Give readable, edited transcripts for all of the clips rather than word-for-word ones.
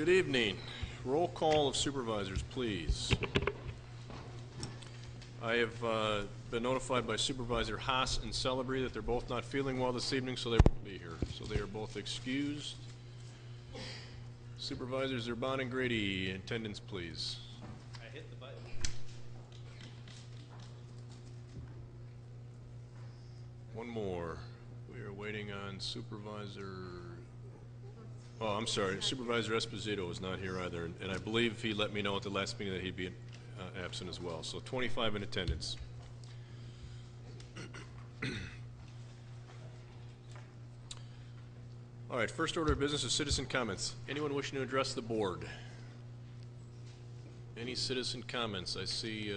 Good evening. Roll call of supervisors, please. I have been notified by Supervisor Haas and Celebrity that they're both not feeling well this evening, so they won't be here. So they are both excused. Supervisors Urbana and Grady, attendance, please. I hit the button. One more. We are waiting on Supervisor... Oh, I'm sorry. Supervisor Esposito is not here either, and I believe he let me know at the last meeting that he'd be absent as well. So 25 in attendance. All right, first order of business is citizen comments. Anyone wishing to address the board? Any citizen comments? I see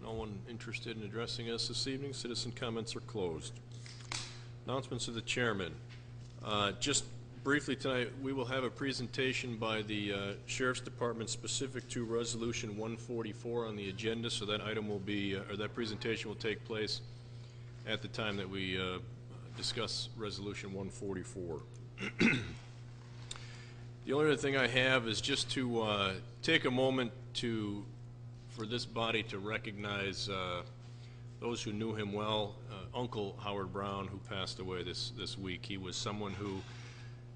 no one interested in addressing us this evening. Citizen comments are closed. Announcements of the chairman. Just briefly tonight, we will have a presentation by the Sheriff's Department specific to Resolution 144 on the agenda, so that item will be, or that presentation will take place at the time that we discuss Resolution 144. The only other thing I have is just to take a moment for this body to recognize those who knew him well. Uncle Howard Brown, who passed away this week. He was someone who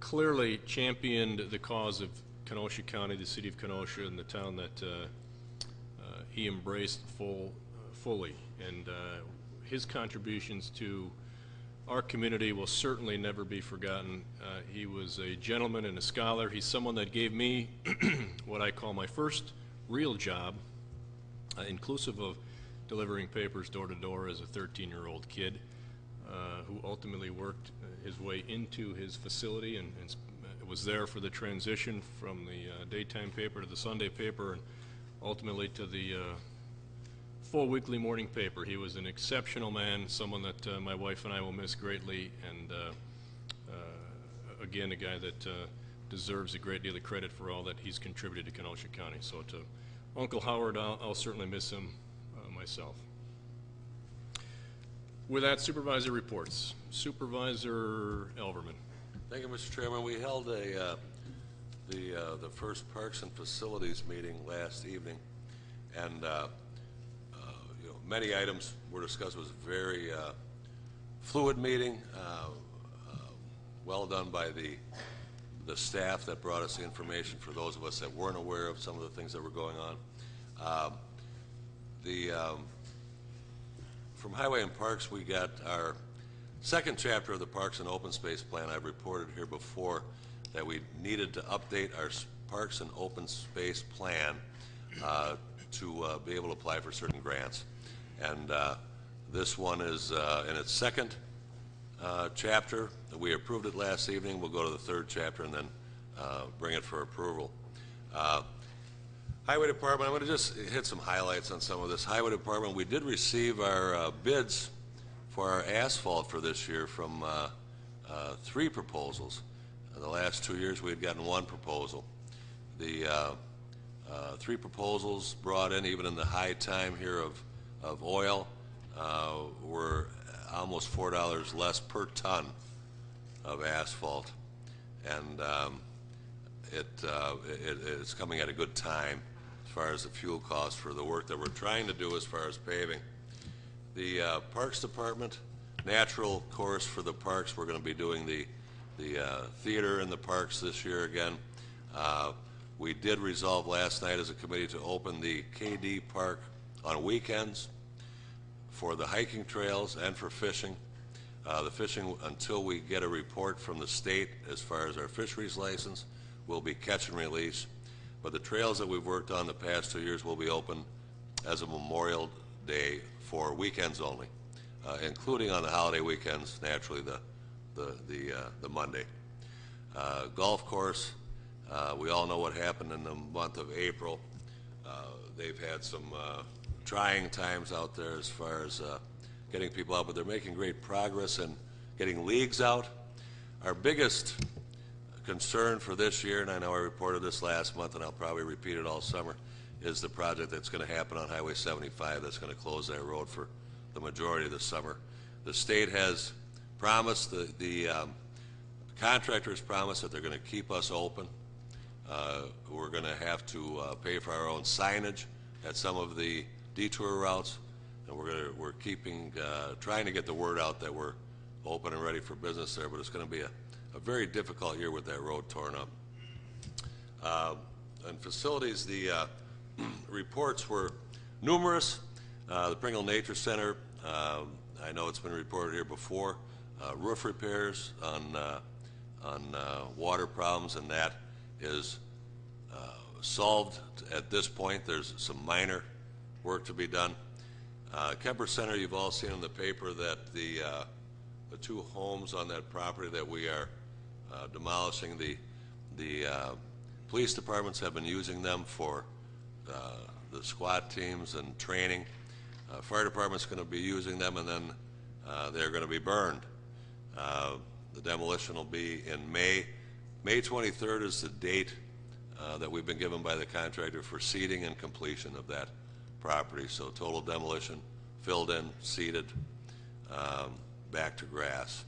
clearly championed the cause of Kenosha County, the city of Kenosha, and the town that he embraced fully. And his contributions to our community will certainly never be forgotten. He was a gentleman and a scholar. He's someone that gave me what I call my first real job, inclusive of delivering papers door to door as a 13-year-old kid, who ultimately worked his way into his facility and was there for the transition from the daytime paper to the Sunday paper and ultimately to the full weekly morning paper. He was an exceptional man, someone that my wife and I will miss greatly, and again, a guy that deserves a great deal of credit for all that he's contributed to Kenosha County. So to Uncle Howard, I'll certainly miss him myself. With that, supervisor reports. Supervisor Elverman. Thank you, Mr. Chairman. We held the first Parks and Facilities meeting last evening, and many items were discussed. It was a very fluid meeting, well done by the staff that brought us the information for those of us that weren't aware of some of the things that were going on. From Highway and Parks, we got our second chapter of the Parks and Open Space Plan. I've reported here before that we needed to update our Parks and Open Space Plan to be able to apply for certain grants. And this one is in its second chapter. We approved it last evening. We'll go to the third chapter and then bring it for approval. Highway Department, I'm going to just hit some highlights on some of this. Highway Department, we did receive our bids for our asphalt for this year from 3 proposals. In the last 2 years, we had gotten 1 proposal. The 3 proposals brought in, even in the high time here of oil, were almost $4 less per ton of asphalt. And it's coming at a good time as far as the fuel costs for the work that we're trying to do as far as paving. The Parks Department, natural course for the parks, we're going to be doing the theater in the parks this year again. We did resolve last night as a committee to open the KD Park on weekends for the hiking trails and for fishing. The fishing, until we get a report from the state as far as our fisheries license, will be catch and release. But the trails that we've worked on the past 2 years will be open as a Memorial Day for weekends only, including on the holiday weekends, naturally the Monday. Golf course, we all know what happened in the month of April. They've had some trying times out there as far as getting people out, but they're making great progress in getting leagues out. Our biggest concern for this year, and I know I reported this last month and I'll probably repeat it all summer, is the project that's going to happen on Highway 75 that's going to close that road for the majority of the summer. The state has promised, the contractors promised that they're going to keep us open We're going to have to pay for our own signage at some of the detour routes, and we're trying to get the word out that we're open and ready for business there, but it's going to be a very difficult year with that road torn up. And facilities, the reports were numerous. The Pringle Nature Center, I know it's been reported here before, roof repairs on water problems, and that is solved at this point. There's some minor work to be done. Kemper Center, you've all seen in the paper that the two homes on that property that we are demolishing, the police departments have been using them for the SWAT teams and training. Fire department's going to be using them, and then they're going to be burned. The demolition will be in May. May 23rd is the date that we've been given by the contractor for seeding and completion of that property. So total demolition, filled in, seeded, back to grass.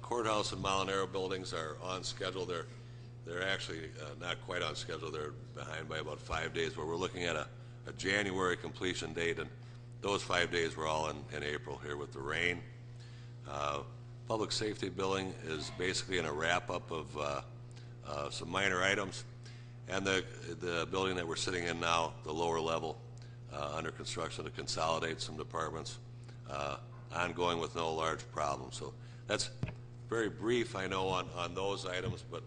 Courthouse and Molinaro buildings are on schedule. They're actually not quite on schedule. They're behind by about 5 days, but we're looking at a January completion date, and those 5 days were all in April here with the rain. Public safety building is basically in a wrap-up of some minor items, and the building that we're sitting in now, the lower level, under construction to consolidate some departments, ongoing with no large problems. So that's very brief, I know, on those items, but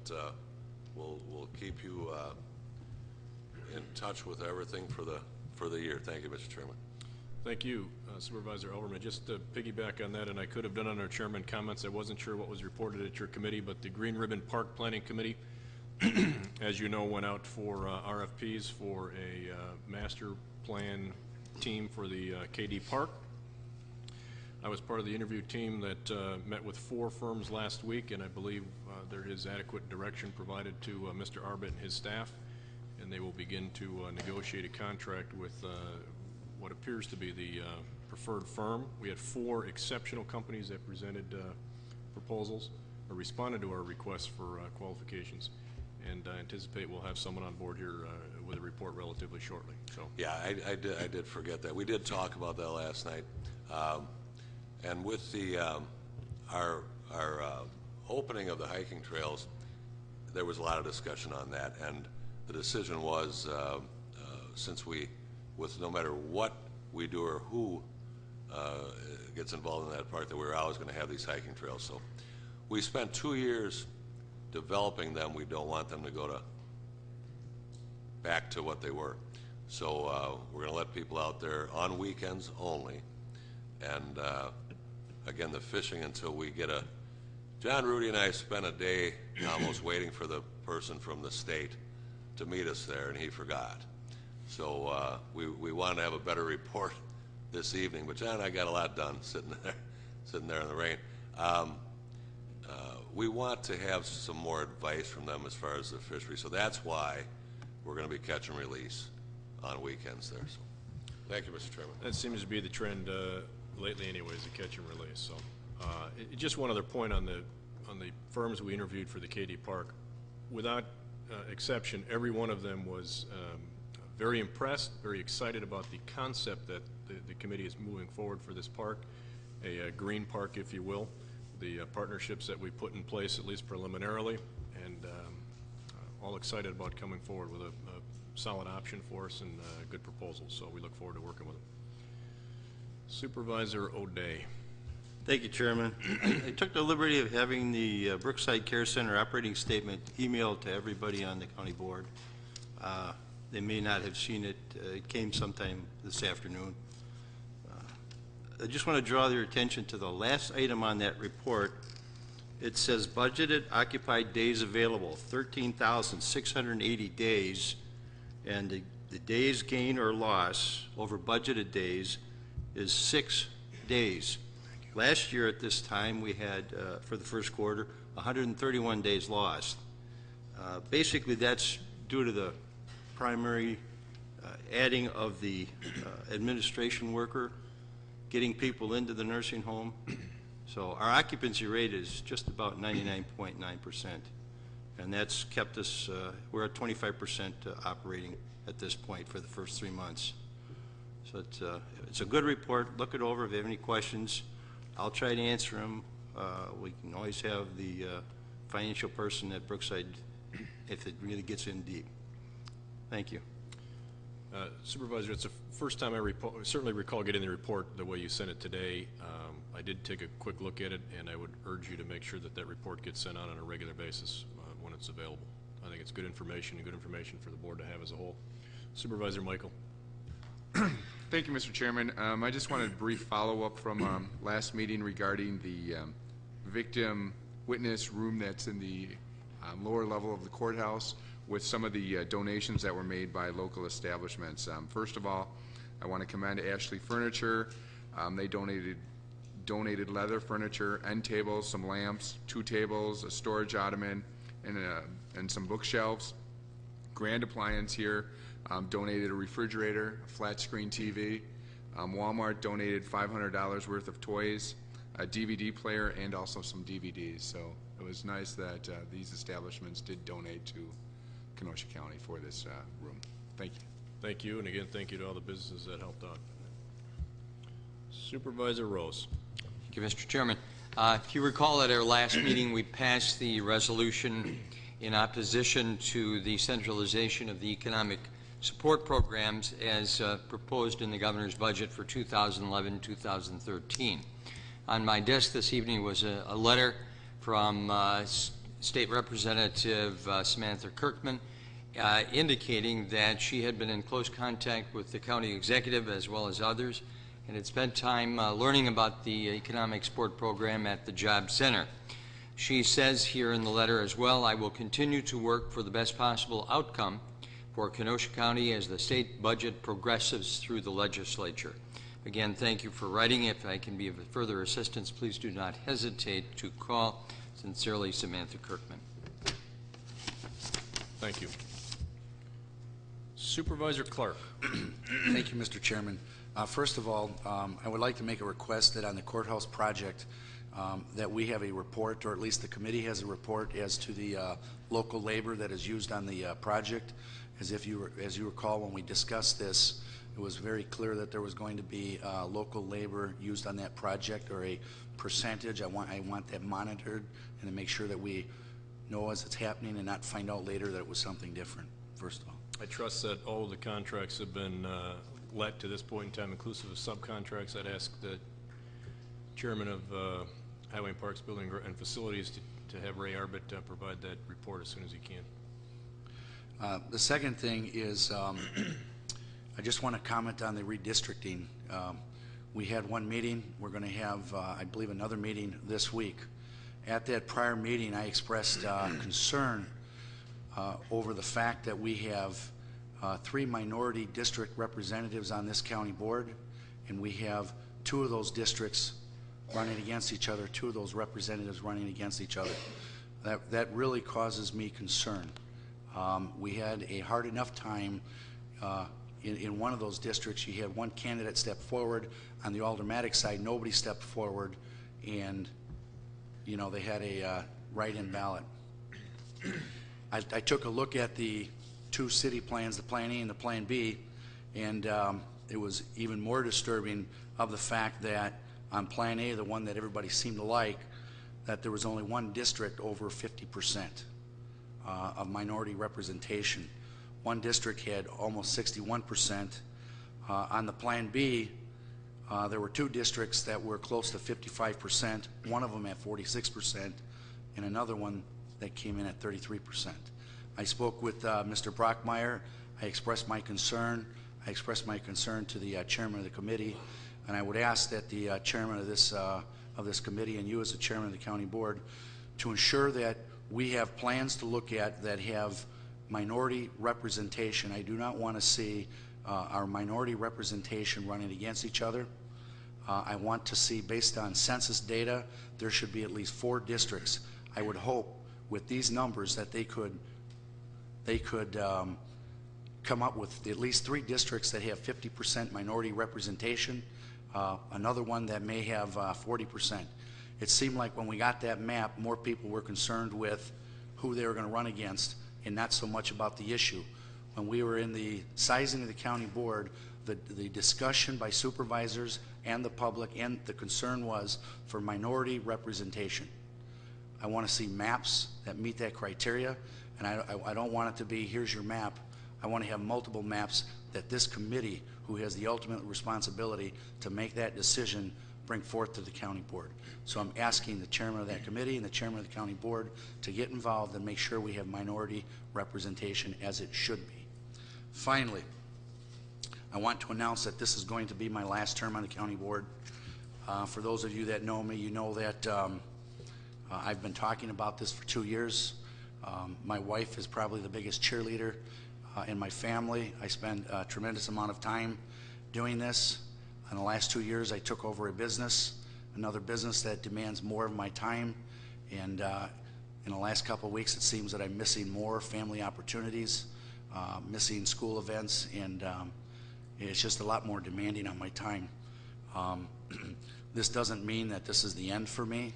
we'll keep you in touch with everything for the year. Thank you, Mr. Chairman. Thank you, Supervisor Overman. Just to piggyback on that, and I could have done under Chairman comments, I wasn't sure what was reported at your committee, but the Green Ribbon Park Planning Committee, as you know, went out for RFPs for a master plan team for the KD Park. I was part of the interview team that met with 4 firms last week, and I believe there is adequate direction provided to Mr. Arbit and his staff, and they will begin to negotiate a contract with what appears to be the preferred firm. We had 4 exceptional companies that presented proposals or responded to our requests for qualifications, and I anticipate we'll have someone on board here with a report relatively shortly. So yeah, I did forget that. We did talk about that last night, and with the our opening of the hiking trails, there was a lot of discussion on that, and the decision was since with no matter what we do or who gets involved in that park, that we're always going to have these hiking trails. So we spent 2 years developing them. We don't want them to go back to what they were. So we're going to let people out there on weekends only, and again, the fishing until we get John, Rudy, and I spent a day almost waiting for the person from the state to meet us there, and he forgot. So we wanted to have a better report this evening, but John and I got a lot done sitting there in the rain. We want to have some more advice from them as far as the fishery, so that's why we're going to be catch and release on weekends there. So, thank you, Mr. Chairman. that seems to be the trend lately anyways, the catch and release. So just one other point on the firms we interviewed for the KD Park. Without exception, every one of them was very impressed, very excited about the concept that the committee is moving forward for this park, a green park, if you will, the partnerships that we put in place, at least preliminarily, and all excited about coming forward with a solid option for us and good proposals. So we look forward to working with them. Supervisor O'Day. Thank you, Chairman. I took the liberty of having the Brookside Care Center operating statement emailed to everybody on the county board. They may not have seen it. It came sometime this afternoon. I just want to draw their attention to the last item on that report. It says budgeted occupied days available, 13,680 days, and the days gain or loss over budgeted days is 6 days. Last year at this time we had, for the first quarter, 131 days lost. Basically that's due to the primary adding of the administration worker, getting people into the nursing home. So our occupancy rate is just about 99.9% And that's kept us, we're at 25% operating at this point for the first 3 months. So it's a good report. Look it over. If you have any questions, I'll try to answer them. We can always have the financial person at Brookside if it really gets in deep. Thank you. Supervisor, it's the first time I certainly recall getting the report the way you sent it today. I did take a quick look at it, and I would urge you to make sure that that report gets sent out on a regular basis when it's available. I think it's good information and good information for the board to have as a whole. Supervisor Michael. Thank you, Mr. Chairman. I just wanted a brief follow-up from last meeting regarding the victim witness room that's in the lower level of the courthouse with some of the donations that were made by local establishments. First of all, I want to commend Ashley Furniture. They donated leather furniture, end tables, some lamps, 2 tables, a storage ottoman, and some bookshelves. Grand Appliance here donated a refrigerator, a flat screen TV. Walmart donated $500 worth of toys, a DVD player, and also some DVDs. So it was nice that these establishments did donate to Kenosha County for this room. Thank you. Thank you, and again, thank you to all the businesses that helped out. Supervisor Rose. Thank you, Mr. Chairman. If you recall, at our last meeting, we passed the resolution in opposition to the centralization of the economic support programs as proposed in the governor's budget for 2011-2013. On my desk this evening was a letter from State Representative Samantha Kirkman indicating that she had been in close contact with the county executive as well as others and had spent time learning about the economic support program at the Job Center. She says here in the letter as well, I will continue to work for the best possible outcome for Kenosha County as the state budget progresses through the legislature. Again, thank you for writing. If I can be of further assistance, please do not hesitate to call. Sincerely, Samantha Kirkman. Thank you. Supervisor Clark. Thank you, Mr. Chairman. First of all, I would like to make a request that on the courthouse project that we have a report, or at least the committee has a report as to the local labor that is used on the project. As you recall, when we discussed this, it was very clear that there was going to be local labor used on that project, or a percentage. I want that monitored and to make sure that we know as it's happening and not find out later that it was something different, first of all. I trust that all of the contracts have been let to this point in time, inclusive of subcontracts. I'd ask the chairman of Highway and Parks Building and Facilities to have Ray Arbit provide that report as soon as he can. The second thing is I just want to comment on the redistricting. We had one meeting. We're going to have, I believe, another meeting this week. At that prior meeting, I expressed concern over the fact that we have 3 minority district representatives on this county board, and we have 2 of those districts running against each other, 2 of those representatives running against each other. That really causes me concern. We had a hard enough time in one of those districts. You had one candidate step forward. On the Aldermatic side, nobody stepped forward, and they had a write-in ballot. I took a look at the 2 city plans, the Plan A and the Plan B, and it was even more disturbing of the fact that on Plan A, the one that everybody seemed to like, that there was only one district over 50% of minority representation. One district had almost 61%. On the Plan B, there were 2 districts that were close to 55%, one of them at 46%, and another one that came in at 33%. I spoke with Mr. Brockmeyer. I expressed my concern. I expressed my concern to the chairman of the committee, and I would ask that the chairman of this committee and you as the chairman of the county board to ensure that we have plans to look at that have minority representation. I do not want to see our minority representation running against each other. I want to see, based on census data, there should be at least 4 districts. I would hope with these numbers that they could come up with at least 3 districts that have 50% minority representation, another one that may have 40%. It seemed like when we got that map, more people were concerned with who they were going to run against and not so much about the issue. When we were in the sizing of the county board, the discussion by supervisors and the public and the concern was for minority representation. I want to see maps that meet that criteria, and I don't want it to be, here's your map. I want to have multiple maps that this committee, who has the ultimate responsibility to make that decision, bring forth to the county board. So I'm asking the chairman of that committee and the chairman of the county board to get involved and make sure we have minority representation as it should be. Finally, I want to announce that this is going to be my last term on the county board. For those of you that know me, you know that I've been talking about this for 2 years. My wife is probably the biggest cheerleader in my family. I spend a tremendous amount of time doing this. In the last 2 years, I took over a business, another business that demands more of my time. And in the last couple of weeks, it seems that I'm missing more family opportunities, missing school events, and it's just a lot more demanding on my time. This doesn't mean that this is the end for me.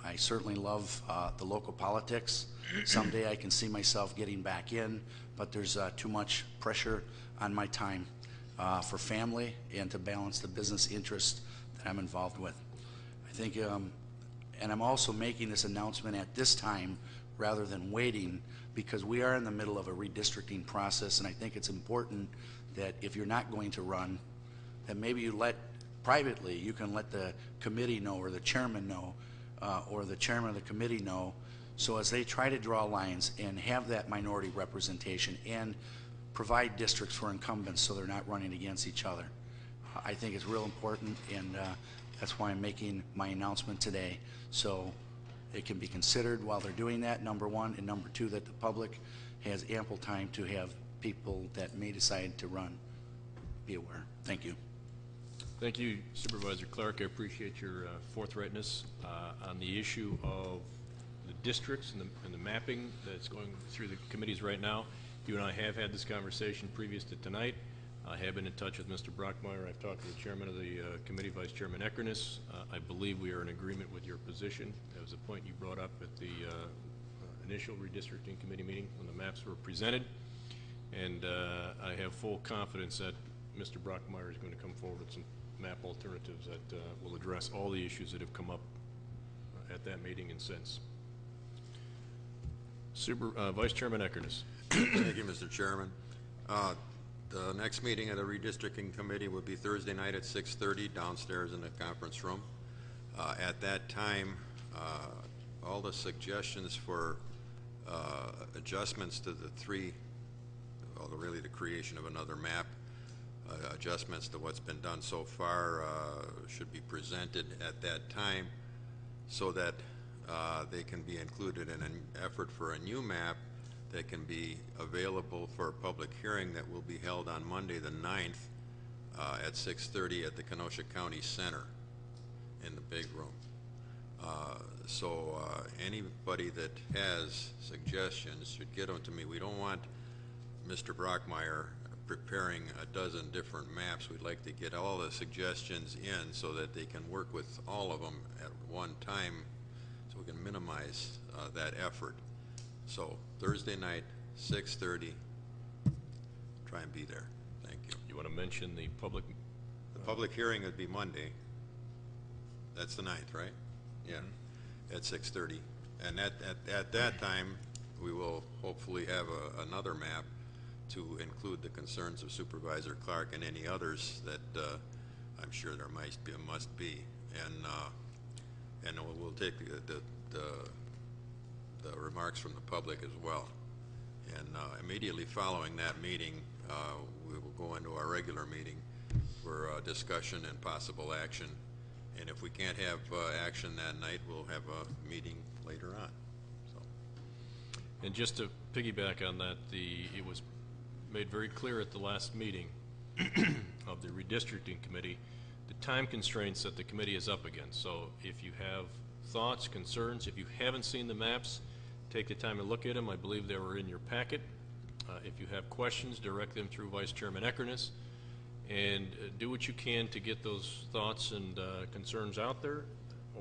I certainly love the local politics. Someday I can see myself getting back in, but there's too much pressure on my time for family and to balance the business interest that I'm involved with. I think, and I'm also making this announcement at this time rather than waiting, because we are in the middle of a redistricting process, and I think it's important that if you're not going to run, that maybe you privately, you can let the committee know, or the chairman know, or the chairman of the committee know, so as they try to draw lines and have that minority representation and provide districts for incumbents so they're not running against each other. I think it's real important, and that's why I'm making my announcement today, so it can be considered while they're doing that, number one, and number two, that the public has ample time to have people that may decide to run be aware. Thank you. Thank you, Supervisor Clark. I appreciate your forthrightness on the issue of the districts and the mapping that's going through the committees right now. You and I have had this conversation previous to tonight. I have been in touch with Mr. Brockmeyer. I've talked to the chairman of the committee, Vice Chairman Eckerness. I believe we are in agreement with your position. That was a point you brought up at the initial redistricting committee meeting when the maps were presented. And I have full confidence that Mr. Brockmeyer is going to come forward with some map alternatives that will address all the issues that have come up at that meeting and since. Vice Chairman Eckerness. Thank you, Mr. Chairman. The next meeting of the redistricting committee will be Thursday night at 6:30 downstairs in the conference room. At that time, all the suggestions for adjustments to the really the creation of another map, adjustments to what's been done so far should be presented at that time so that they can be included in an effort for a new map that can be available for a public hearing that will be held on Monday the 9th at 6:30 at the Kenosha County Center in the big room. So anybody that has suggestions should get them to me. We don't want Mr. Brockmeyer preparing a dozen different maps. We'd like to get all the suggestions in so that they can work with all of them at one time so we can minimize that effort. So Thursday night, 6:30, try and be there. Thank you. You want to mention the public? The public hearing would be Monday. That's the 9th, right? Yeah, at 6:30. And at that time, we will hopefully have another map to include the concerns of Supervisor Clark and any others that I'm sure there must be. And we'll take the remarks from the public as well. And immediately following that meeting, we will go into our regular meeting for discussion and possible action. And if we can't have action that night, we'll have a meeting later on. So. And just to piggyback on that, it was made very clear at the last meeting of the redistricting committee the time constraints that the committee is up against. So if you have thoughts, concerns, if you haven't seen the maps, take the time to look at them. I believe they were in your packet. If you have questions, direct them through Vice Chairman Eckerness, and do what you can to get those thoughts and concerns out there,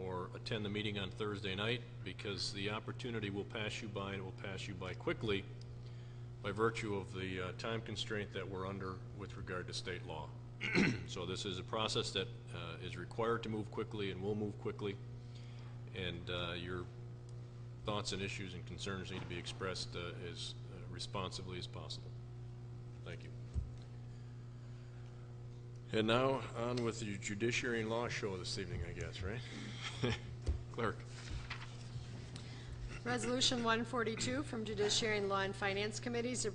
or attend the meeting on Thursday night, because the opportunity will pass you by, and it will pass you by quickly by virtue of the time constraint that we're under with regard to state law. So this is a process that is required to move quickly and will move quickly, and your thoughts and issues and concerns need to be expressed as responsibly as possible. Thank you. And now, on with the Judiciary and Law show this evening, I guess, right? Clerk. Resolution 142 from Judiciary and Law and Finance Committees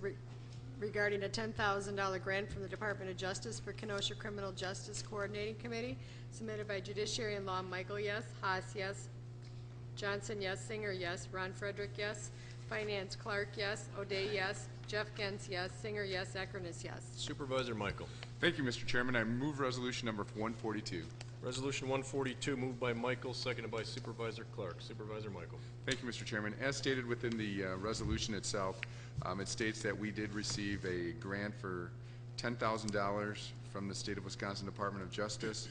regarding a $10,000 grant from the Department of Justice for Kenosha Criminal Justice Coordinating Committee, submitted by Judiciary and Law Michael, yes; Haas, yes; Johnson, yes; Singer, yes; Ron Frederick, yes; Finance Clark, yes; O'Day, yes; Jeff Gens, yes; Singer, yes; Eckerness, yes. Supervisor Michael. Thank you, Mr. Chairman. I move resolution number 142. Resolution 142, moved by Michael, seconded by Supervisor Clark. Supervisor Michael. Thank you, Mr. Chairman. As stated within the resolution itself, it states that we did receive a grant for $10,000 from the State of Wisconsin Department of Justice.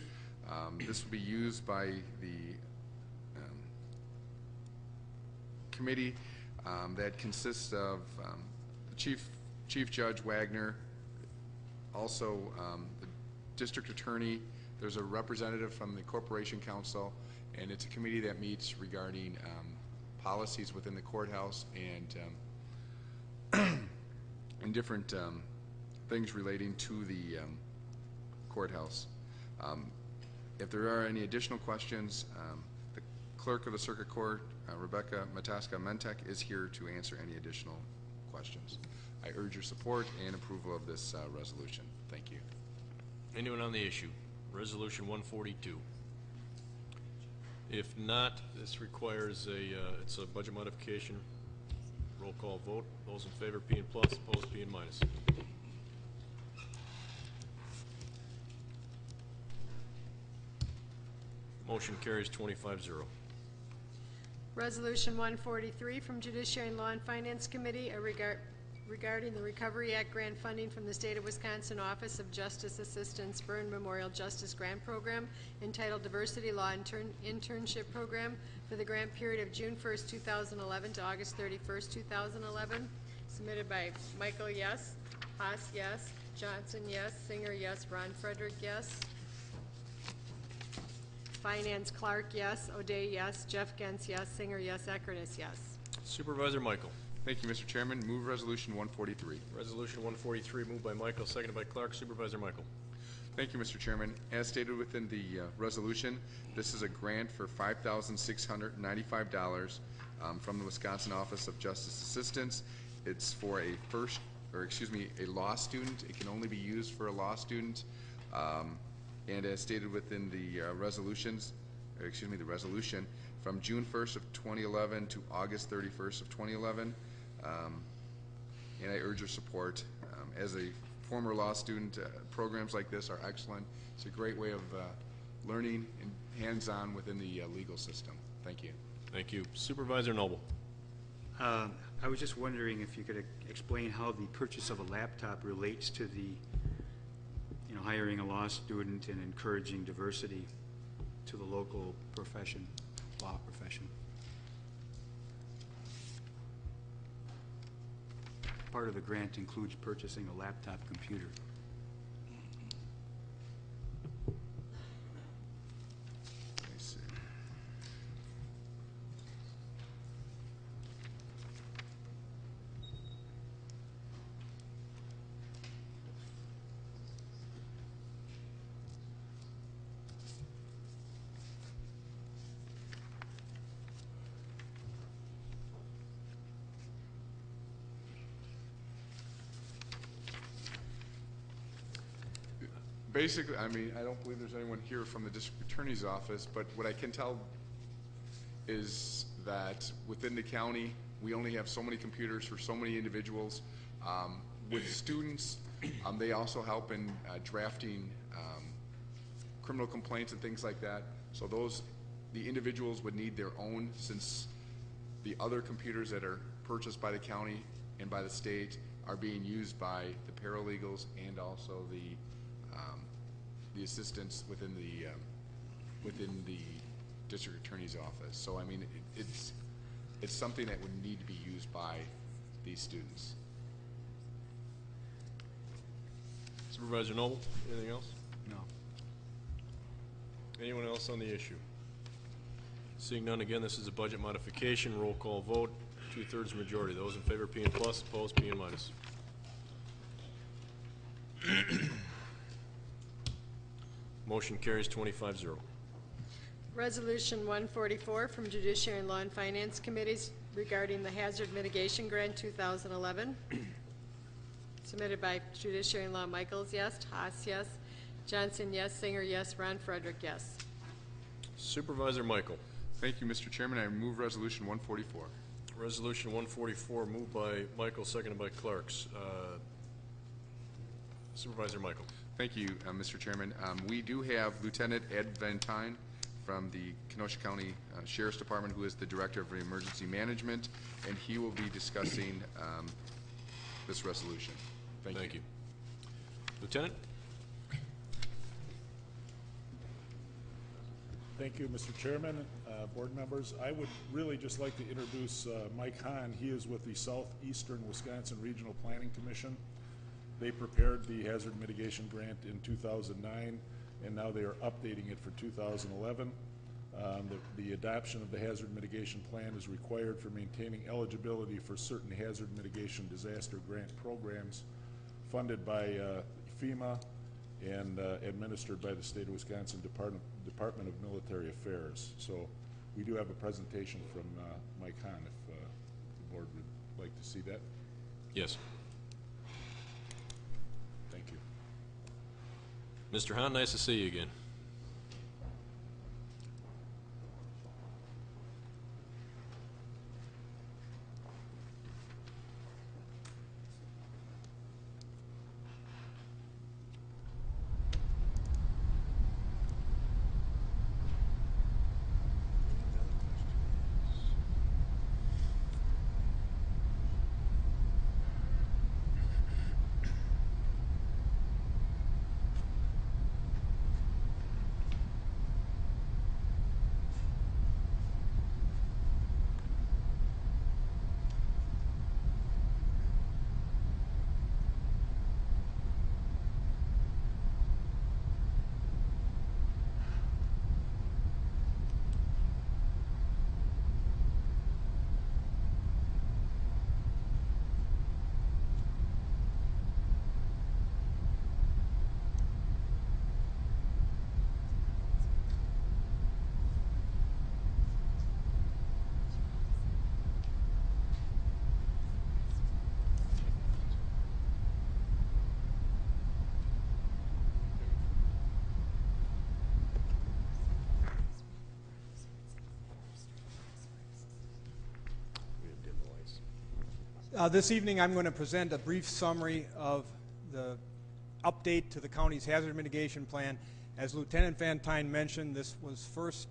This will be used by the committee that consists of the Chief Judge Wagner, also the District Attorney. There's a representative from the Corporation Council, and it's a committee that meets regarding policies within the courthouse and different things relating to the courthouse. If there are any additional questions, the Clerk of the Circuit Court, Rebecca Mataska-Mentek, is here to answer any additional questions. I urge your support and approval of this resolution. Thank you. Anyone on the issue? Resolution 142. If not, this requires it's a budget modification. Roll call vote. Those in favor, P and plus; opposed, P and minus. Motion carries 25-0. Resolution 143 from Judiciary and Law and Finance Committee regarding the Recovery Act grant funding from the State of Wisconsin Office of Justice Assistance Byrne Memorial Justice Grant Program entitled Diversity Law Internship Program for the grant period of June 1st, 2011 to August 31st, 2011. Submitted by Michael, yes; Haas, yes; Johnson, yes; Singer, yes; Ron Frederick, yes; Finance Clark, yes; O'Day, yes; Jeff Gens, yes; Singer, yes; Eckerness, yes. Supervisor Michael. Thank you, Mr. Chairman. Move resolution 143. Resolution 143, moved by Michael, seconded by Clark. Supervisor Michael. Thank you, Mr. Chairman. As stated within the resolution, this is a grant for $5,695 from the Wisconsin Office of Justice Assistance. It's for a law student. It can only be used for a law student. And as stated within the resolution, from June 1st of 2011 to August 31st of 2011. And I urge your support. As a former law student, programs like this are excellent. It's a great way of learning and hands-on within the legal system. Thank you. Thank you. Supervisor Noble. I was just wondering if you could explain how the purchase of a laptop relates to the, hiring a law student and encouraging diversity to the local profession, law profession. Part of the grant includes purchasing a laptop computer. Let me see. Basically, I don't believe there's anyone here from the district attorney's office, but what I can tell is that within the county, we only have so many computers for so many individuals. With students, they also help in drafting criminal complaints and things like that. So the individuals would need their own, since the other computers that are purchased by the county and by the state are being used by the paralegals and also the assistants within the district attorney's office. So, I mean, it's something that would need to be used by these students. Supervisor Noble, anything else? No. Anyone else on the issue? Seeing none, again, this is a budget modification, roll call vote, 2/3 majority. Those in favor, P and plus, opposed, P and minus. Motion carries 25-0. Resolution 144 from Judiciary and Law and Finance Committees regarding the Hazard Mitigation Grant 2011. Submitted by Judiciary and Law Michaels, yes. Haas, yes. Johnson, yes. Singer, yes. Ron Frederick, yes. Supervisor Michael. Thank you, Mr. Chairman. I move Resolution 144. Resolution 144 moved by Michael, seconded by Clarks. Supervisor Michael. Thank you, Mr. Chairman. We do have Lieutenant Ed Van Tine from the Kenosha County Sheriff's Department, who is the Director of Emergency Management, and he will be discussing this resolution. Thank you. Lieutenant? Thank you, Mr. Chairman, board members. I would really just like to introduce Mike Hahn. He is with the Southeastern Wisconsin Regional Planning Commission. They prepared the hazard mitigation grant in 2009, and now they are updating it for 2011. The adoption of the hazard mitigation plan is required for maintaining eligibility for certain hazard mitigation disaster grant programs funded by FEMA and administered by the State of Wisconsin Department of Military Affairs. So we do have a presentation from Mike Hahn, if the board would like to see that. Yes. Thank you. Mr. Hahn, nice to see you again. This evening, I'm going to present a brief summary of the update to the county's hazard mitigation plan. As Lieutenant Van Tine mentioned, this was first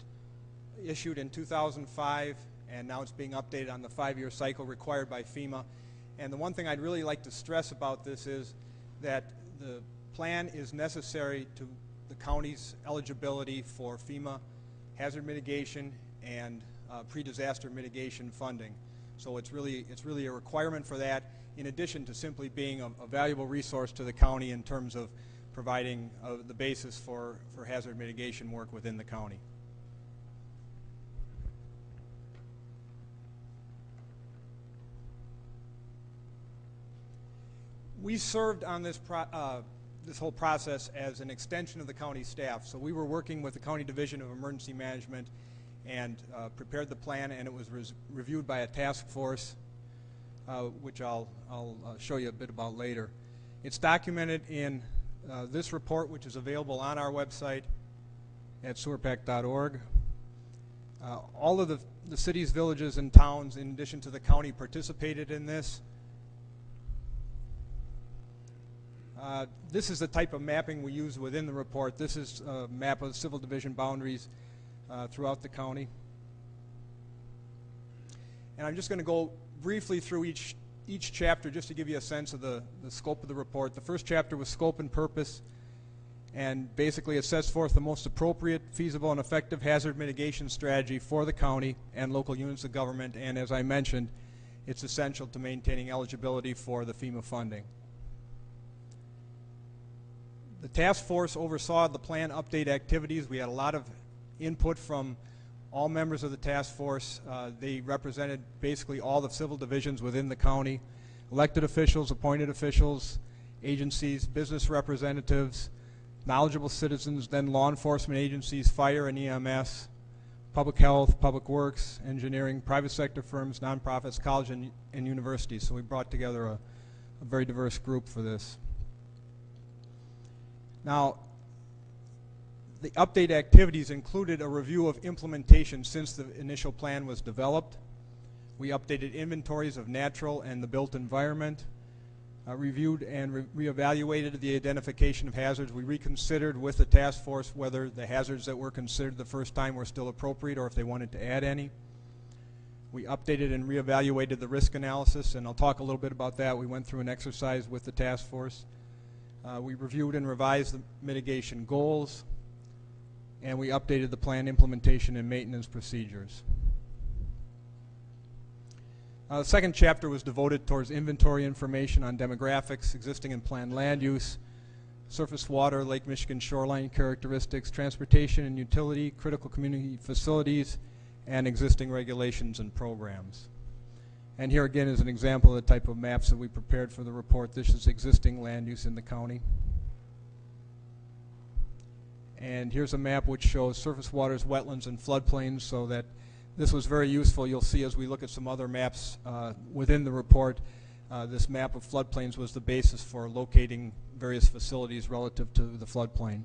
issued in 2005, and now it's being updated on the 5-year cycle required by FEMA. And the one thing I'd really like to stress about this is that the plan is necessary to the county's eligibility for FEMA hazard mitigation and pre-disaster mitigation funding. So it's really a requirement for that, in addition to simply being a valuable resource to the county in terms of providing the basis for hazard mitigation work within the county. We served on this whole process as an extension of the county staff. So we were working with the County Division of Emergency Management and prepared the plan, and it was reviewed by a task force, which I'll show you a bit about later. It's documented in this report, which is available on our website at sewerpac.org. All of the cities, villages, and towns, in addition to the county, participated in this. This is the type of mapping we use within the report. This is a map of civil division boundaries throughout the county. And I'm just going to go briefly through each chapter just to give you a sense of the scope of the report. The first chapter was scope and purpose, And basically it sets forth the most appropriate, feasible, and effective hazard mitigation strategy for the county and local units of government, and as I mentioned, it's essential to maintaining eligibility for the FEMA funding. The task force oversaw the plan update activities. We had a lot of input from all members of the task force. They represented basically all the civil divisions within the county, elected officials, appointed officials, agencies, business representatives, knowledgeable citizens, then law enforcement agencies, fire and EMS, public health, public works, engineering, private sector firms, nonprofits, college and universities. So we brought together a very diverse group for this. Now, the update activities included a review of implementation since the initial plan was developed. We updated inventories of natural and the built environment, reviewed and reevaluated the identification of hazards. We reconsidered with the task force whether the hazards that were considered the first time were still appropriate or if they wanted to add any. We updated and reevaluated the risk analysis, and I'll talk a little bit about that. We went through an exercise with the task force. We reviewed and revised the mitigation goals, and we updated the plan implementation and maintenance procedures. The second chapter was devoted towards inventory information on demographics, existing and planned land use, surface water, Lake Michigan shoreline characteristics, transportation and utility, critical community facilities, and existing regulations and programs. And here again is an example of the type of maps that we prepared for the report. This is existing land use in the county. And here's a map which shows surface waters, wetlands, and floodplains, so that this was very useful. You'll see as we look at some other maps within the report, this map of floodplains was the basis for locating various facilities relative to the floodplain.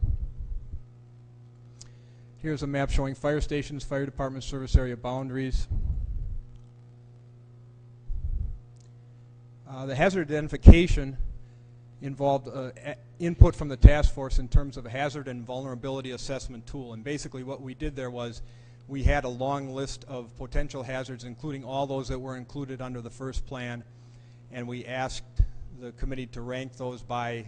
Here's a map showing fire stations, fire department service area boundaries. The hazard identification involved input from the task force in terms of a hazard and vulnerability assessment tool. And basically what we did there was we had a long list of potential hazards, including all those that were included under the first plan, and we asked the committee to rank those by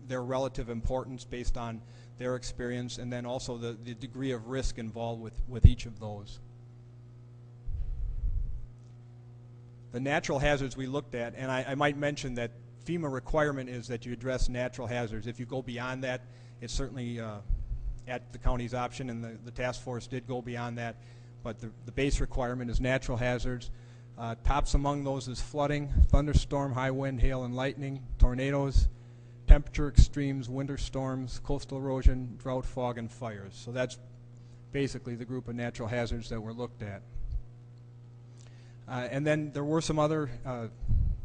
their relative importance based on their experience, and then also the degree of risk involved with each of those. The natural hazards we looked at, and I might mention that FEMA requirement is that you address natural hazards. If you go beyond that, it's certainly at the county's option, and the task force did go beyond that, but the base requirement is natural hazards. Tops among those is flooding, thunderstorm, high wind, hail and lightning, tornadoes, temperature extremes, winter storms, coastal erosion, drought, fog, and fires. So that's basically the group of natural hazards that were looked at. And then there were some other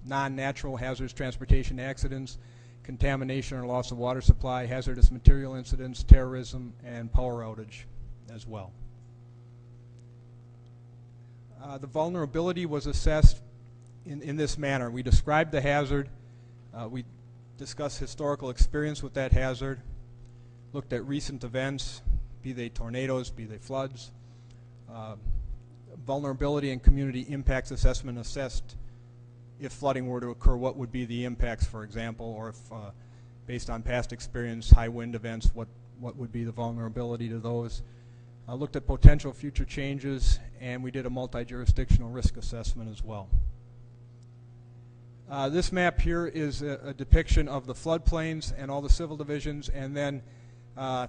non-natural hazards, transportation accidents, contamination or loss of water supply, hazardous material incidents, terrorism, and power outage as well. The vulnerability was assessed in this manner. We described the hazard, we discussed historical experience with that hazard, looked at recent events, be they tornadoes, be they floods, vulnerability and community impacts assessment assessed if flooding were to occur, what would be the impacts, for example, or if based on past experience, high wind events, what would be the vulnerability to those. Looked at potential future changes, and we did a multi-jurisdictional risk assessment as well. This map here is a depiction of the floodplains and all the civil divisions, and then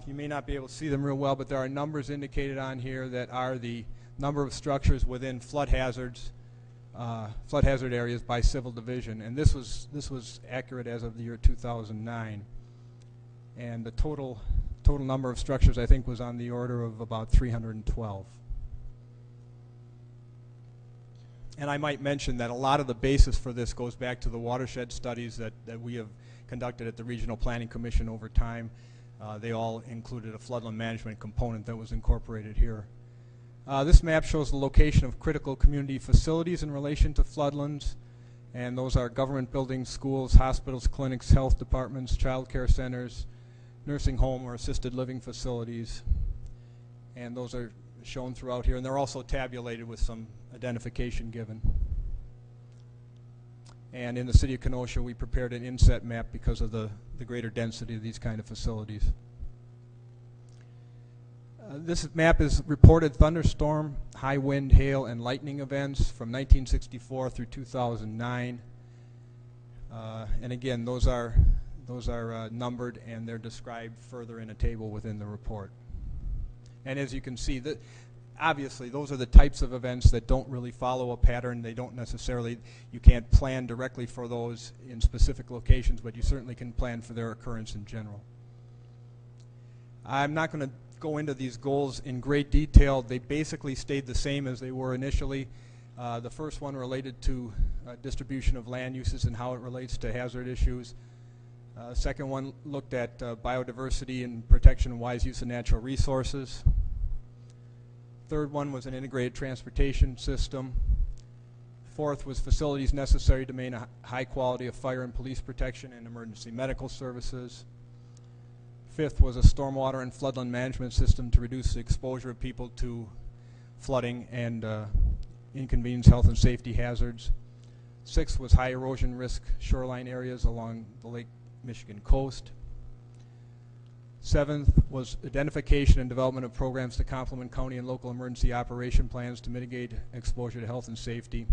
you may not be able to see them real well, but there are numbers indicated on here that are the number of structures within flood hazard areas by civil division, and this was accurate as of the year 2009, and the total number of structures I think was on the order of about 312. And I might mention that a lot of the basis for this goes back to the watershed studies that we have conducted at the Regional Planning Commission over time. They all included a floodland management component that was incorporated here. This map shows the location of critical community facilities in relation to floodlands, and those are government buildings, schools, hospitals, clinics, health departments, child care centers, nursing home or assisted living facilities, and those are shown throughout here, and they're also tabulated with some identification given. And in the city of Kenosha, we prepared an inset map because of the greater density of these kind of facilities. This map is reported thunderstorm, high wind, hail, and lightning events from 1964 through 2009. And again, those are numbered, and they're described further in a table within the report. And as you can see, obviously those are the types of events that don't really follow a pattern. They don't necessarily, you can't plan directly for those in specific locations, but you certainly can plan for their occurrence in general. I'm not going to go into these goals in great detail. They basically stayed the same as they were initially. The first one related to distribution of land uses and how it relates to hazard issues. Second one looked at biodiversity and protection and wise use of natural resources. Third one was an integrated transportation system. Fourth was facilities necessary to maintain a high quality of fire and police protection and emergency medical services. Fifth was a stormwater and floodland management system to reduce the exposure of people to flooding and inconvenience health and safety hazards. Sixth was high erosion risk shoreline areas along the Lake Michigan coast. Seventh was identification and development of programs to complement county and local emergency operation plans to mitigate exposure to health and safety.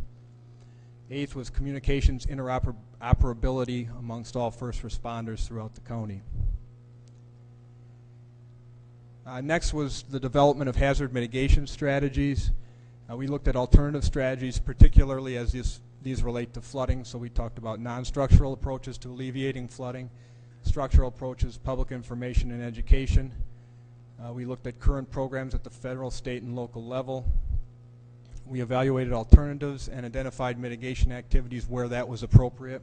Eighth was communications interoperability amongst all first responders throughout the county. Next was the development of hazard mitigation strategies. We looked at alternative strategies, particularly as these relate to flooding. So we talked about non-structural approaches to alleviating flooding, structural approaches, public information and education. We looked at current programs at the federal, state, and local level. We evaluated alternatives and identified mitigation activities where that was appropriate.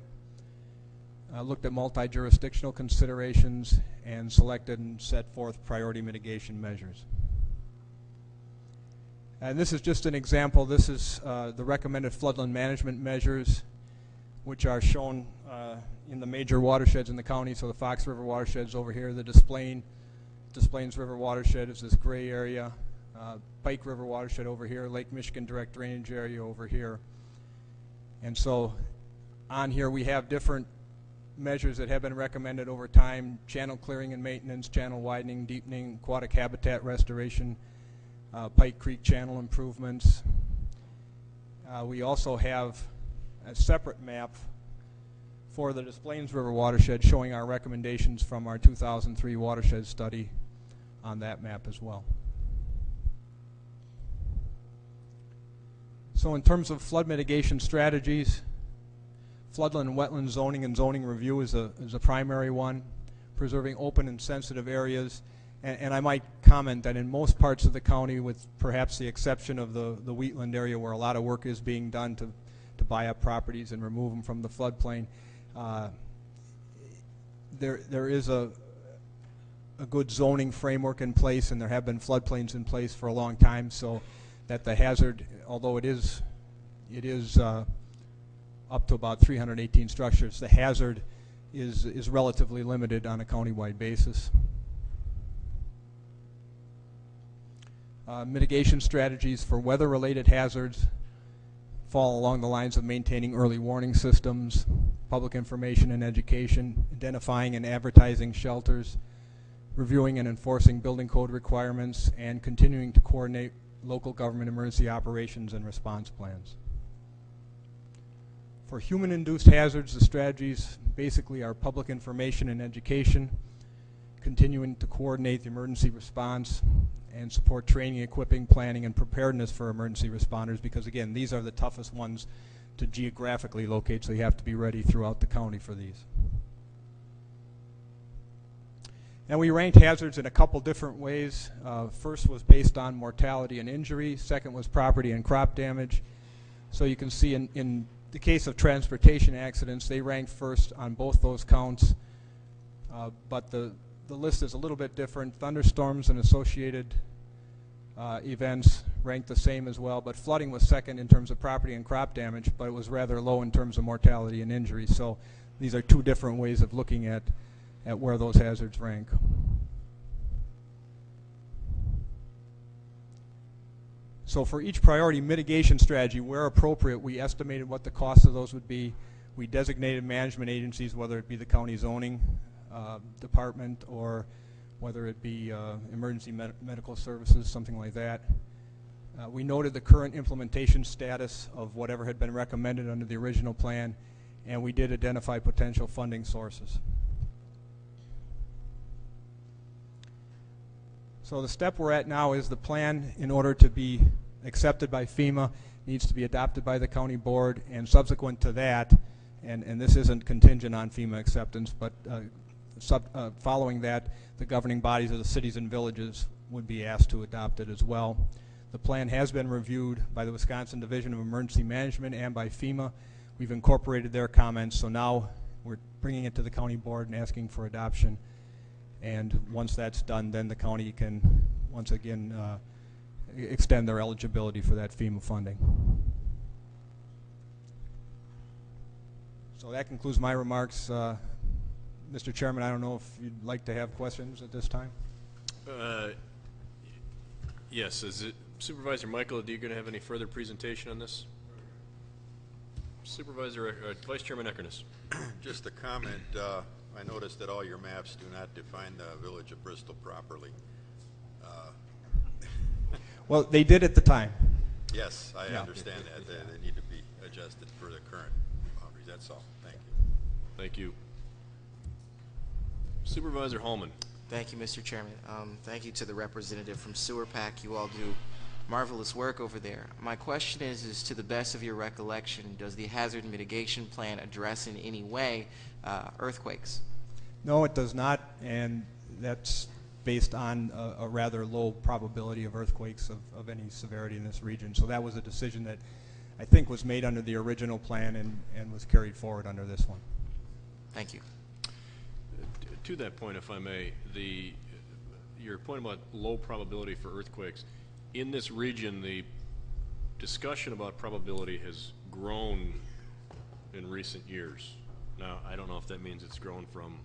Looked at multi-jurisdictional considerations and selected and set forth priority mitigation measures. And this is just an example. This is the recommended floodland management measures, which are shown in the major watersheds in the county. So the Fox River watershed is over here. The Des Plaines River watershed is this gray area. Pike River watershed over here. Lake Michigan direct drainage area over here. And so on here we have different measures that have been recommended over time: channel clearing and maintenance, channel widening, deepening, aquatic habitat restoration, Pike Creek channel improvements. We also have a separate map for the Des Plaines River watershed showing our recommendations from our 2003 watershed study on that map as well. So in terms of flood mitigation strategies, floodland and wetland zoning and zoning review is a primary one, preserving open and sensitive areas. And I might comment that in most parts of the county, with perhaps the exception of the Wheatland area where a lot of work is being done to buy up properties and remove them from the floodplain, there is a good zoning framework in place, and there have been floodplains in place for a long time, so that the hazard, although it is up to about 318 structures, the hazard is relatively limited on a countywide basis. Mitigation strategies for weather-related hazards fall along the lines of maintaining early warning systems, public information and education, identifying and advertising shelters, reviewing and enforcing building code requirements, and continuing to coordinate local government emergency operations and response plans. For human-induced hazards, the strategies basically are public information and education, continuing to coordinate the emergency response, and support training, equipping, planning, and preparedness for emergency responders, because again, these are the toughest ones to geographically locate, so you have to be ready throughout the county for these. And we ranked hazards in a couple different ways. First was based on mortality and injury. Second was property and crop damage. So you can see in the case of transportation accidents, they ranked first on both those counts, but the list is a little bit different. Thunderstorms and associated events ranked the same as well, but flooding was second in terms of property and crop damage, but it was rather low in terms of mortality and injury. So these are two different ways of looking at where those hazards rank. So for each priority mitigation strategy, where appropriate, we estimated what the cost of those would be. We designated management agencies, whether it be the county zoning department or whether it be emergency medical services, something like that. We noted the current implementation status of whatever had been recommended under the original plan, and we did identify potential funding sources. So the step we're at now is the plan, in order to be accepted by FEMA, needs to be adopted by the county board, and subsequent to that, and this isn't contingent on FEMA acceptance, but following that, the governing bodies of the cities and villages would be asked to adopt it as well. The plan has been reviewed by the Wisconsin Division of Emergency Management and by FEMA. We've incorporated their comments, so now we're bringing it to the county board and asking for adoption. And once that's done, then the county can once again extend their eligibility for that FEMA funding. So that concludes my remarks. Mr. Chairman, I don't know if you'd like to have questions at this time? Yes, is it Supervisor Michael, are you going to have any further presentation on this? Supervisor, Vice Chairman Eckernes. Just a comment, I noticed that all your maps do not define the village of Bristol properly. Well, they did at the time. Yes, I Yeah. understand that. They need to be adjusted for the current boundaries, that's all. Thank you. Thank you. Supervisor Hallman. Thank you, Mr. Chairman. Thank you to the representative from Sewer PAC. You all do marvelous work over there. My question is to the best of your recollection, does the hazard mitigation plan address in any way earthquakes? No, it does not, and that's based on a rather low probability of earthquakes of any severity in this region. So that was a decision that I think was made under the original plan and was carried forward under this one. Thank you. To that point, if I may, your point about low probability for earthquakes, in this region, the discussion about probability has grown in recent years. Now, I don't know if that means it's grown from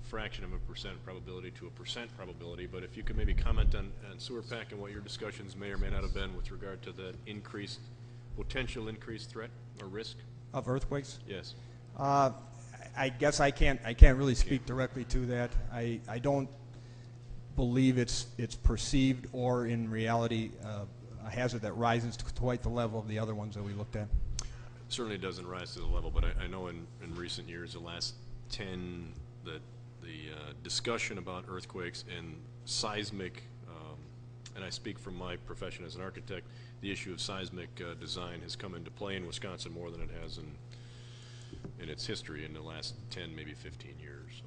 a fraction of a percent probability to a percent probability, but if you could maybe comment on Sewer PAC and what your discussions may or may not have been with regard to the potential increased threat or risk Of earthquakes? Yes. I guess I can't really speak directly to that. I don't believe it's perceived or in reality a hazard that rises to quite the level of the other ones that we looked at. It certainly doesn't rise to the level, but I know in recent years, the last 10, the discussion about earthquakes and seismic, and I speak from my profession as an architect, the issue of seismic design has come into play in Wisconsin more than it has in its history in the last 10, maybe 15 years. So,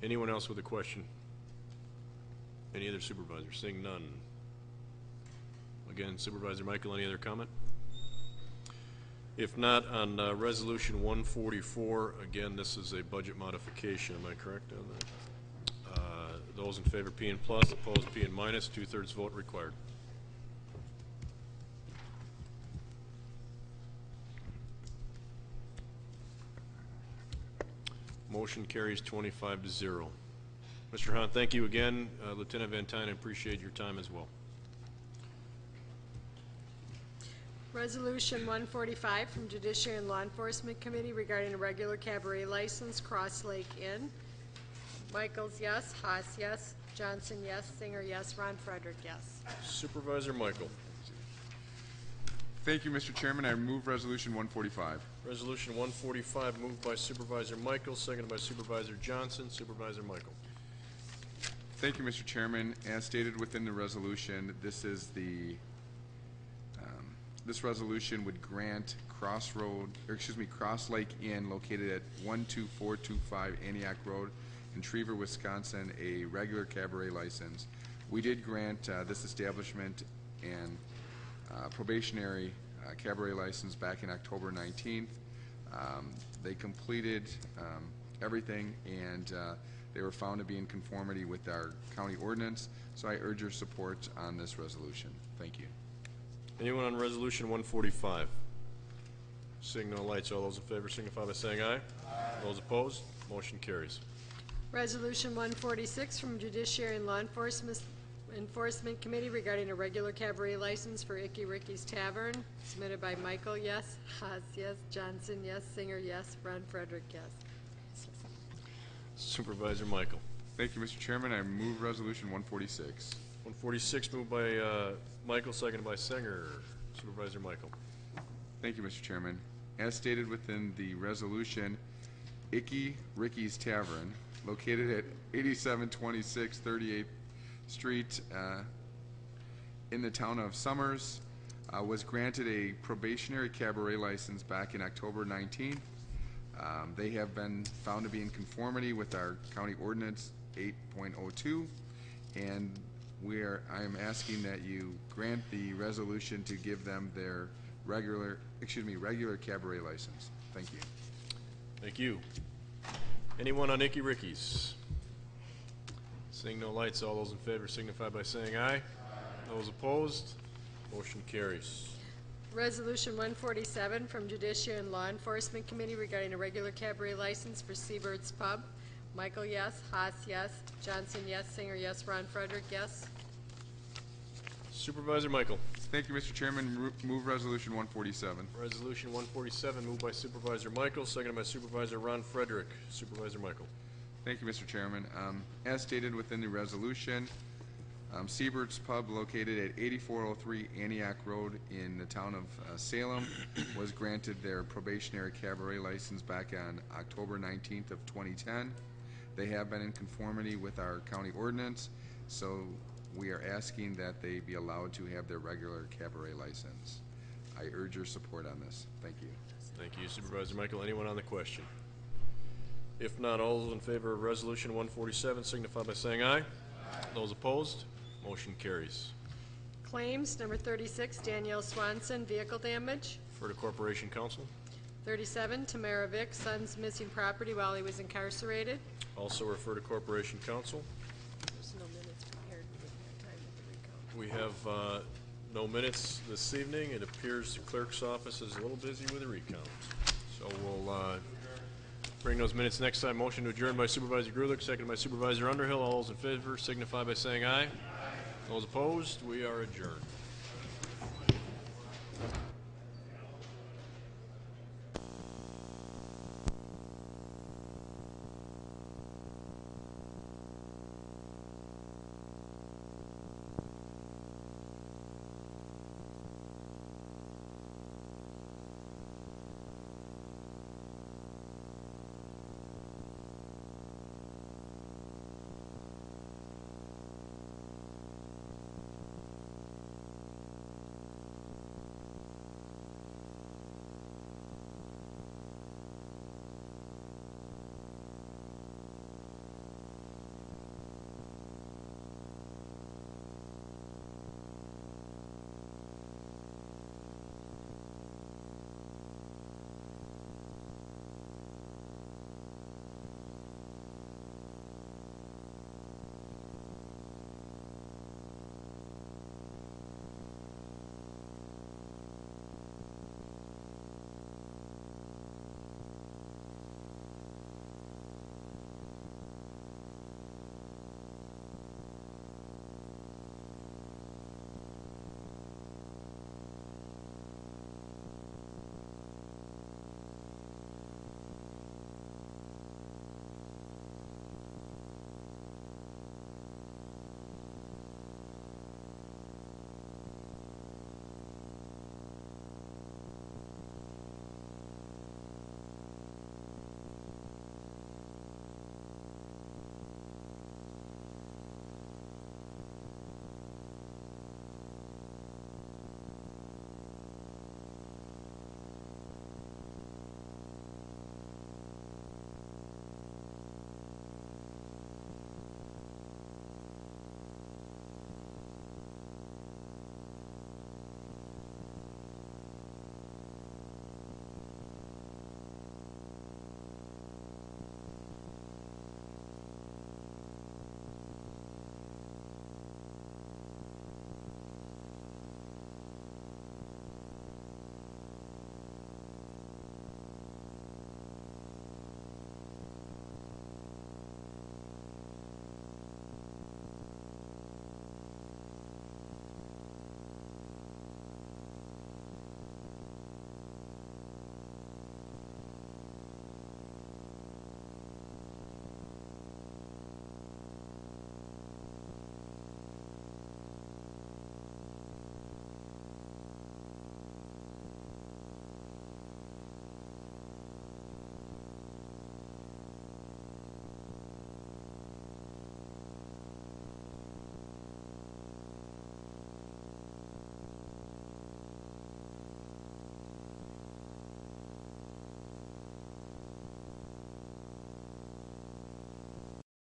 anyone else with a question? Any other supervisors? Seeing none. Again, Supervisor Michael, any other comment? If not, on Resolution 144, again, this is a budget modification. Am I correct on that? Those in favor, P and plus, opposed, P and minus, 2/3 vote required. Motion carries 25-0. Mr. Hahn, thank you again. Lieutenant Van Tyne, I appreciate your time as well. Resolution 145 from Judiciary and Law Enforcement Committee regarding a regular cabaret license, Cross Lake Inn. Michaels, yes. Haas, yes. Johnson, yes. Singer, yes. Ron Frederick, yes. Supervisor Michael. Thank you, Mr. Chairman. I move Resolution 145. Resolution 145 moved by Supervisor Michael, seconded by Supervisor Johnson. Supervisor Michael. Thank you, Mr. Chairman. As stated within the resolution, this resolution would grant Cross Lake Inn, located at 12425 Antioch Road in Trevor, Wisconsin, a regular cabaret license. We did grant this establishment and probationary cabaret license back in October 19th. They completed everything, and they were found to be in conformity with our county ordinance, so I urge your support on this resolution. Thank you. Anyone on Resolution 145? Seeing no lights, all those in favor signify by saying aye. Aye. Those opposed, motion carries. Resolution 146 from Judiciary and Law Enforcement Committee regarding a regular cabaret license for Icky Ricky's Tavern, submitted by Michael, yes. Haas, yes. Johnson, yes. Singer, yes. Ron Frederick, yes. Supervisor Michael. Thank you, Mr. Chairman. I move Resolution 146. 146 moved by Michael, seconded by Singer. Supervisor Michael. Thank you, Mr. Chairman. As stated within the resolution, Icky Ricky's Tavern, located at 8726 38th Street in the town of Summers, was granted a probationary cabaret license back in October 19th. They have been found to be in conformity with our county ordinance 8.02, and I am asking that you grant the resolution to give them their regular cabaret license. Thank you. Thank you. Anyone on Icky Ricky's? Seeing no lights, all those in favor signify by saying aye. Those opposed, motion carries. Resolution 147 from Judiciary and Law Enforcement Committee regarding a regular cabaret license for Seabird's Pub. Michael, yes. Haas, yes. Johnson, yes. Singer, yes. Ron Frederick, yes. Supervisor Michael. Thank you, Mr. Chairman. Move Resolution 147. Resolution 147 moved by Supervisor Michael, seconded by Supervisor Ron Frederick. Supervisor Michael. Thank you, Mr. Chairman. As stated within the resolution, Seabird's Pub, located at 8403 Antioch Road in the town of Salem, was granted their probationary cabaret license back on October 19th of 2010. They have been in conformity with our county ordinance, so we are asking that they be allowed to have their regular cabaret license. I urge your support on this. Thank you. Thank you, Supervisor Michael. Anyone on the question? If not, all those in favor of Resolution 147 signify by saying aye. Aye. Those opposed, motion carries. Claims, number 36, Danielle Swanson, vehicle damage. Refer to Corporation Council. 37, Tamara Vick, son's missing property while he was incarcerated. Also refer to Corporation Council. There's no minutes prepared. We didn't have time with the recount. We have no minutes this evening. It appears the clerk's office is a little busy with the recount. So we'll bring those minutes next time. Motion to adjourn by Supervisor Grulich, seconded by Supervisor Underhill. All those in favor signify by saying aye. Aye. Those opposed, we are adjourned.